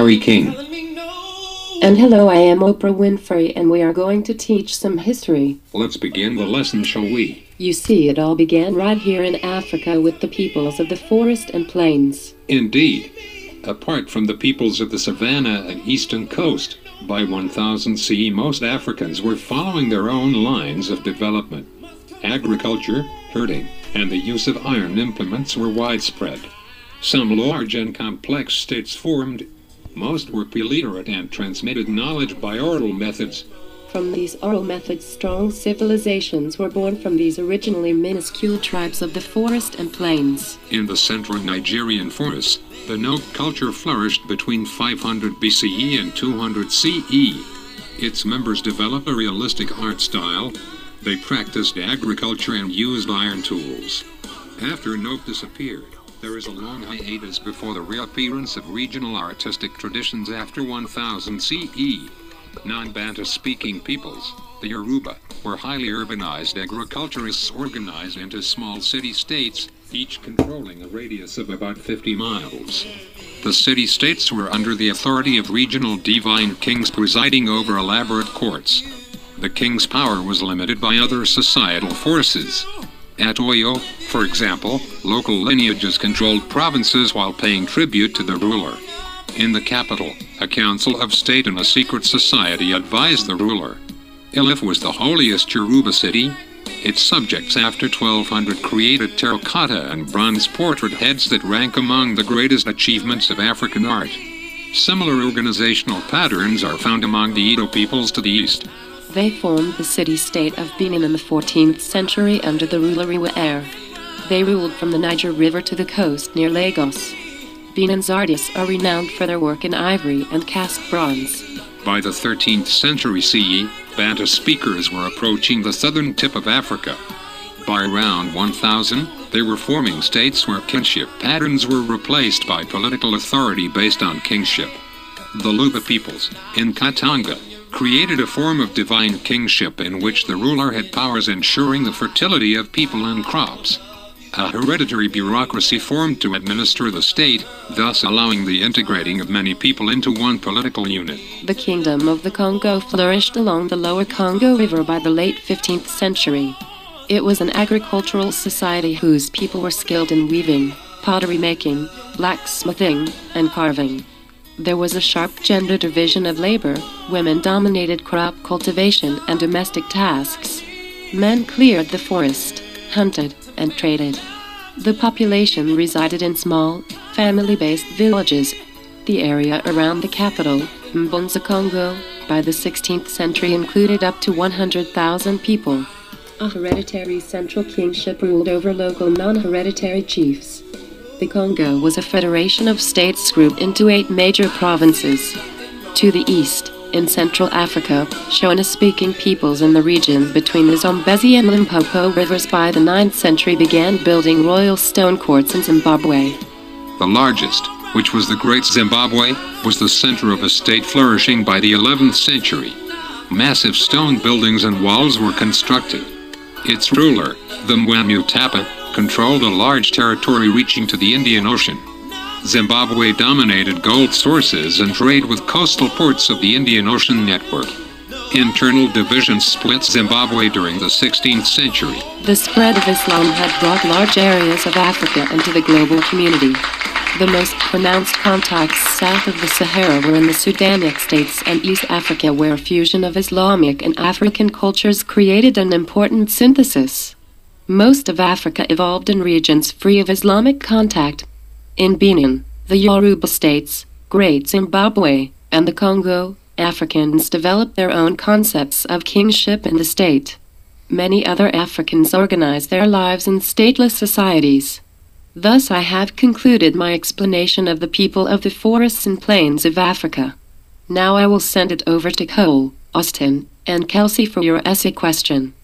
Larry King. And hello, I am Oprah Winfrey, and we are going to teach some history. Let's begin the lesson, shall we? You see, it all began right here in Africa with the peoples of the forest and plains. Indeed. Apart from the peoples of the savannah and eastern coast, by 1000 CE most Africans were following their own lines of development. Agriculture, herding, and the use of iron implements were widespread. Some large and complex states formed. Most were pre-literate and transmitted knowledge by oral methods. From these oral methods, strong civilizations were born from these originally minuscule tribes of the forest and plains. In the central Nigerian forests, the Nok culture flourished between 500 BCE and 200 CE. Its members developed a realistic art style. They practiced agriculture and used iron tools. After Nok disappeared, there is a long hiatus before the reappearance of regional artistic traditions after 1000 CE. Non-Bantu-speaking peoples, the Yoruba, were highly urbanized agriculturists organized into small city-states, each controlling a radius of about 50 miles. The city-states were under the authority of regional divine kings presiding over elaborate courts. The king's power was limited by other societal forces. At Oyo, for example, local lineages controlled provinces while paying tribute to the ruler. In the capital, a council of state and a secret society advised the ruler. Ilif was the holiest Yoruba city. Its subjects after 1200 created terracotta and bronze portrait heads that rank among the greatest achievements of African art. Similar organizational patterns are found among the Edo peoples to the east. They formed the city-state of Benin in the 14th century under the ruler Iwa. They ruled from the Niger River to the coast near Lagos. Benin's artists are renowned for their work in ivory and cast bronze. By the 13th century CE, Bantu speakers were approaching the southern tip of Africa. By around 1000, they were forming states where kinship patterns were replaced by political authority based on kingship. The Luba peoples, in Katanga, created a form of divine kingship in which the ruler had powers ensuring the fertility of people and crops. A hereditary bureaucracy formed to administer the state, thus allowing the integrating of many people into one political unit. The Kingdom of the Congo flourished along the lower Congo River by the late 15th century. It was an agricultural society whose people were skilled in weaving, pottery making, blacksmithing, and carving. There was a sharp gender division of labor. Women dominated crop cultivation and domestic tasks. Men cleared the forest, hunted, and traded. The population resided in small, family-based villages. The area around the capital, Mbonza, Congo, by the 16th century included up to 100,000 people. A hereditary central kingship ruled over local non-hereditary chiefs. The Congo was a federation of states grouped into 8 major provinces. To the east, in Central Africa, Shona-speaking peoples in the region between the Zambezi and Limpopo rivers by the 9th century began building royal stone courts in Zimbabwe. The largest, which was the Great Zimbabwe, was the center of a state flourishing by the 11th century. Massive stone buildings and walls were constructed. Its ruler, the Mwamutapa, controlled a large territory reaching to the Indian Ocean. Zimbabwe dominated gold sources and trade with coastal ports of the Indian Ocean network. Internal divisions split Zimbabwe during the 16th century. The spread of Islam had brought large areas of Africa into the global community. The most pronounced contacts south of the Sahara were in the Sudanic states and East Africa, where a fusion of Islamic and African cultures created an important synthesis. Most of Africa evolved in regions free of Islamic contact. In Benin, the Yoruba states, Great Zimbabwe, and the Congo, Africans developed their own concepts of kingship in the state. Many other Africans organized their lives in stateless societies. Thus I have concluded my explanation of the people of the forests and plains of Africa. Now I will send it over to Cole, Austin, and Kelsey for your essay question.